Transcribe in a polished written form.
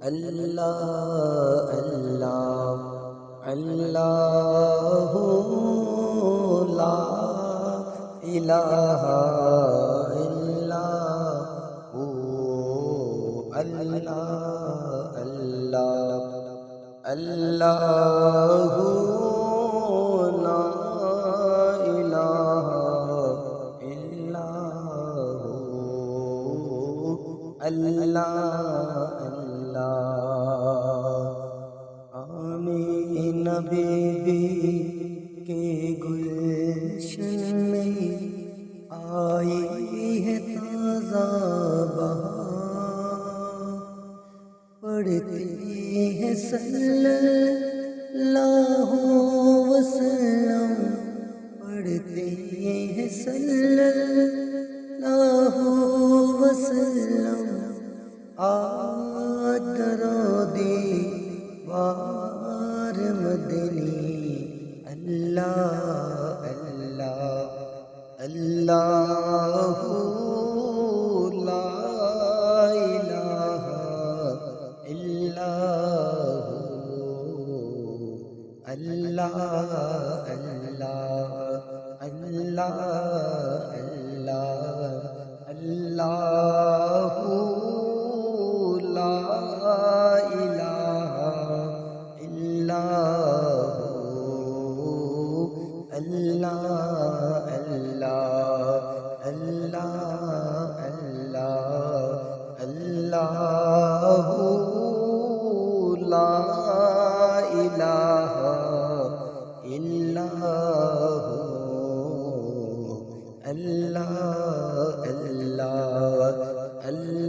اللہ اللہ اللہ لا الہ الا ہو، اللہ اللہ اللہ لا الہ الا ہو، اللہ آمین بی بی کے گلشن میں آئی ہے تازہ بہار، پڑھتے ہیں صلی اللہ وسلم، پڑھتے ہیں صلی اللہ وسلم، آج درو دیوار مدنی، اللہ اللہ اللہ لا الہ الا ہو، اللہ اللہ اللہ اللہ اللہ لا الہ الا ہو، اللہ اللہ اللہ اللہ اللہ لا الہ الا ہو، اللہ اللہ اللہ